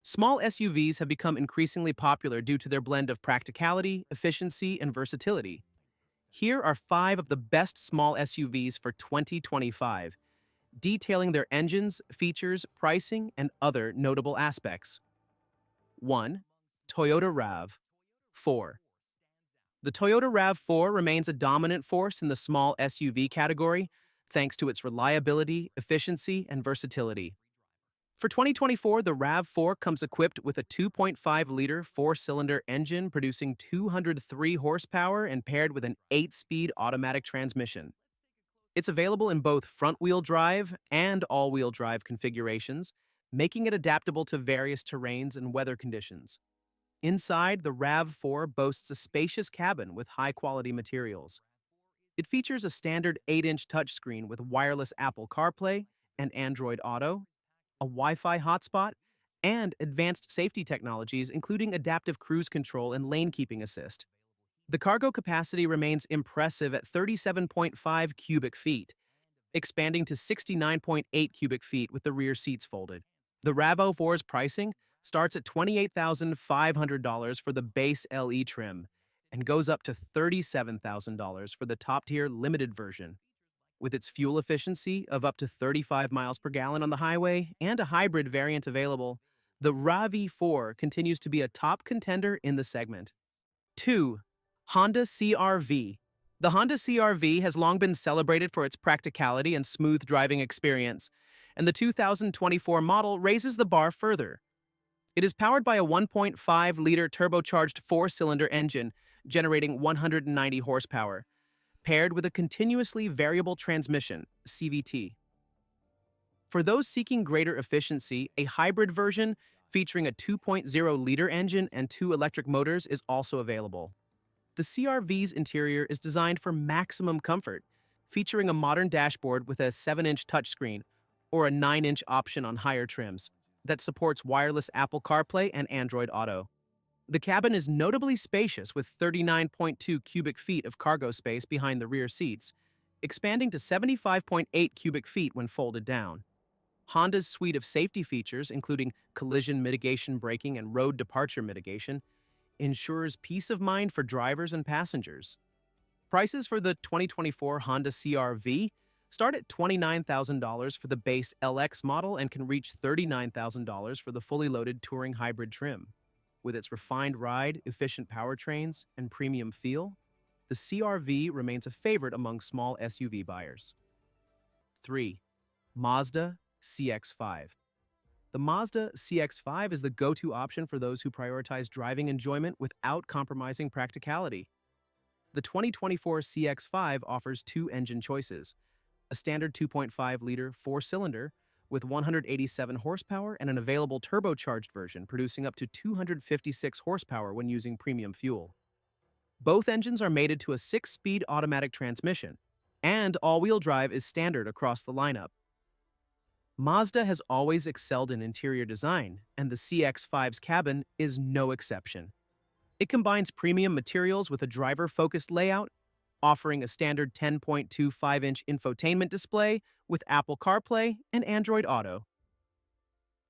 Small SUVs have become increasingly popular due to their blend of practicality, efficiency, and versatility. Here are 5 of the best small SUVs for 2025, detailing their engines, features, pricing, and other notable aspects. 1. Toyota RAV4. The Toyota RAV4 remains a dominant force in the small SUV category thanks to its reliability, efficiency, and versatility. For 2024, the RAV4 comes equipped with a 2.5-liter four-cylinder engine producing 203 horsepower and paired with an 8-speed automatic transmission. It's available in both front-wheel drive and all-wheel drive configurations, making it adaptable to various terrains and weather conditions. Inside, the RAV4 boasts a spacious cabin with high-quality materials. It features a standard 8-inch touchscreen with wireless Apple CarPlay and Android Auto, a Wi-Fi hotspot, and advanced safety technologies including adaptive cruise control and lane keeping assist. The cargo capacity remains impressive at 37.5 cubic feet, expanding to 69.8 cubic feet with the rear seats folded. The RAV4's pricing starts at $28,500 for the base LE trim and goes up to $37,000 for the top-tier limited version. With its fuel efficiency of up to 35 miles per gallon on the highway and a hybrid variant available, the RAV4 continues to be a top contender in the segment. 2. Honda CR-V. The Honda CR-V has long been celebrated for its practicality and smooth driving experience, and the 2024 model raises the bar further. It is powered by a 1.5-liter turbocharged four-cylinder engine, generating 190 horsepower, paired with a continuously variable transmission, CVT. For those seeking greater efficiency, a hybrid version featuring a 2.0-liter engine and 2 electric motors is also available. The CR-V's interior is designed for maximum comfort, featuring a modern dashboard with a 7-inch touchscreen or a 9-inch option on higher trims that supports wireless Apple CarPlay and Android Auto. The cabin is notably spacious with 39.2 cubic feet of cargo space behind the rear seats, expanding to 75.8 cubic feet when folded down. Honda's suite of safety features, including collision mitigation braking and road departure mitigation, ensures peace of mind for drivers and passengers. Prices for the 2024 Honda CR-V start at $29,000 for the base LX model and can reach $39,000 for the fully loaded touring hybrid trim. With its refined ride, efficient powertrains, and premium feel, the CR-V remains a favorite among small SUV buyers. 3. Mazda CX5. The Mazda CX5 is the go-to option for those who prioritize driving enjoyment without compromising practicality. The 2024 CX5 offers 2 engine choices: a standard 2.5-liter four-cylinder with 187 horsepower and an available turbocharged version producing up to 256 horsepower when using premium fuel. Both engines are mated to a 6-speed automatic transmission, and all-wheel drive is standard across the lineup. Mazda has always excelled in interior design, and the CX-5's cabin is no exception. It combines premium materials with a driver-focused layout, offering a standard 10.25-inch infotainment display with Apple CarPlay and Android Auto.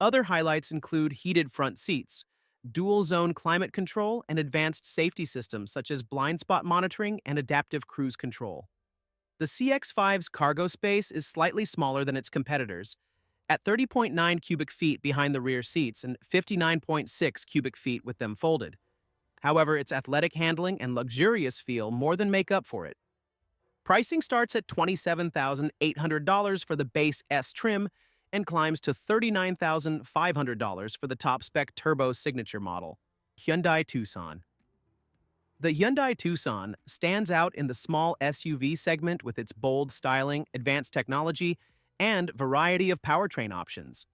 Other highlights include heated front seats, dual-zone climate control, and advanced safety systems such as blind spot monitoring and adaptive cruise control. The CX-5's cargo space is slightly smaller than its competitors, at 30.9 cubic feet behind the rear seats and 59.6 cubic feet with them folded. However, its athletic handling and luxurious feel more than make up for it. Pricing starts at $27,800 for the base S trim and climbs to $39,500 for the top-spec Turbo Signature model. Hyundai Tucson. The Hyundai Tucson stands out in the small SUV segment with its bold styling, advanced technology, and variety of powertrain options.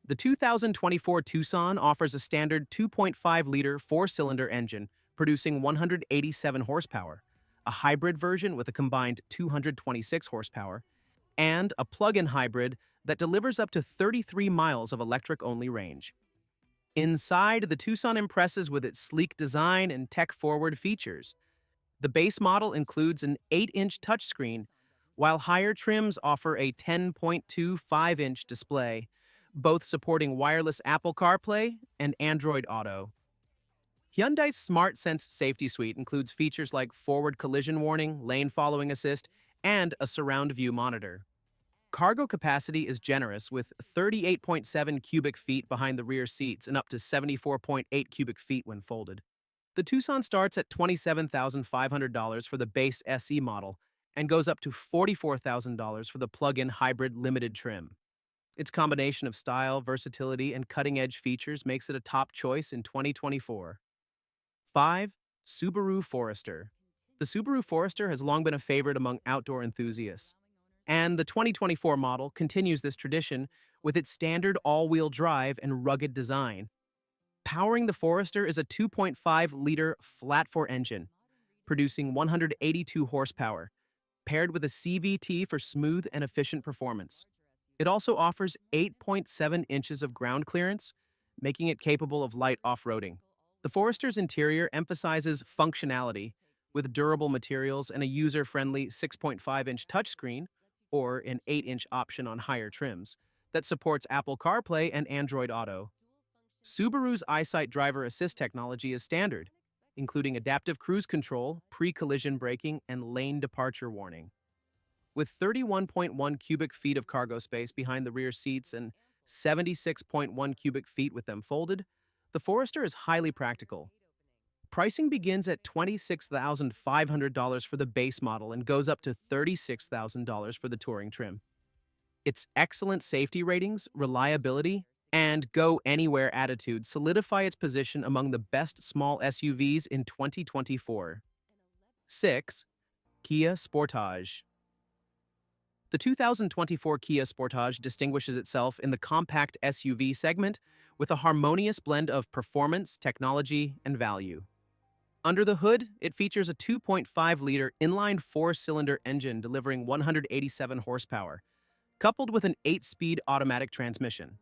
The 2024 Tucson offers a standard 2.5-liter four-cylinder engine producing 187 horsepower, a hybrid version with a combined 226 horsepower, and a plug-in hybrid that delivers up to 33 miles of electric-only range. Inside, the Tucson impresses with its sleek design and tech-forward features. The base model includes an 8-inch touchscreen, while higher trims offer a 10.25-inch display both supporting wireless Apple CarPlay and Android Auto. Hyundai's Smart Sense safety suite includes features like forward collision warning, lane following assist, and a surround view monitor. Cargo capacity is generous with 38.7 cubic feet behind the rear seats and up to 74.8 cubic feet when folded. The Tucson starts at $27,500 for the base SE model and goes up to $44,000 for the plug-in hybrid limited trim. Its combination of style, versatility, and cutting-edge features makes it a top choice in 2024. 5. Subaru Forester. The Subaru Forester has long been a favorite among outdoor enthusiasts, and the 2024 model continues this tradition with its standard all-wheel drive and rugged design. Powering the Forester is a 2.5-liter flat-four engine, producing 182 horsepower, paired with a CVT for smooth and efficient performance. It also offers 8.7 inches of ground clearance, making it capable of light off-roading. The Forester's interior emphasizes functionality, with durable materials and a user-friendly 6.5-inch touchscreen, or an 8-inch option on higher trims, that supports Apple CarPlay and Android Auto. Subaru's EyeSight driver assist technology is standard, including adaptive cruise control, pre-collision braking, and lane departure warning. With 31.1 cubic feet of cargo space behind the rear seats and 76.1 cubic feet with them folded, the Forester is highly practical. Pricing begins at $26,500 for the base model and goes up to $36,000 for the touring trim. Its excellent safety ratings, reliability, and go-anywhere attitude solidify its position among the best small SUVs in 2024. 6. Kia Sportage. The 2024 Kia Sportage distinguishes itself in the compact SUV segment with a harmonious blend of performance, technology, and value. Under the hood, it features a 2.5-liter inline four-cylinder engine delivering 187 horsepower, coupled with an 8-speed automatic transmission.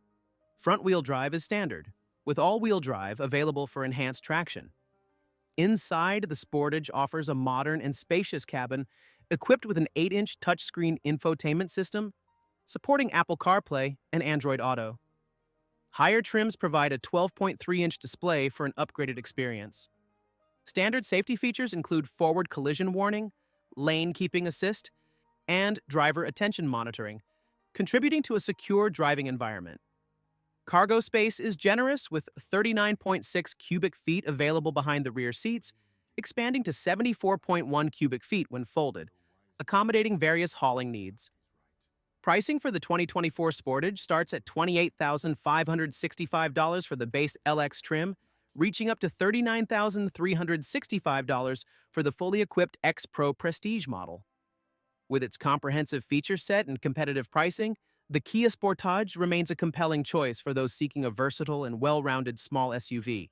Front-wheel drive is standard, with all-wheel drive available for enhanced traction. Inside, the Sportage offers a modern and spacious cabin equipped with an 8-inch touchscreen infotainment system, supporting Apple CarPlay and Android Auto. Higher trims provide a 12.3-inch display for an upgraded experience. Standard safety features include forward collision warning, lane keeping assist, and driver attention monitoring, contributing to a secure driving environment. Cargo space is generous with 39.6 cubic feet available behind the rear seats, expanding to 74.1 cubic feet when folded, accommodating various hauling needs. Pricing for the 2024 Sportage starts at $28,565 for the base LX trim, reaching up to $39,365 for the fully equipped X Pro Prestige model. With its comprehensive feature set and competitive pricing, the Kia Sportage remains a compelling choice for those seeking a versatile and well-rounded small SUV.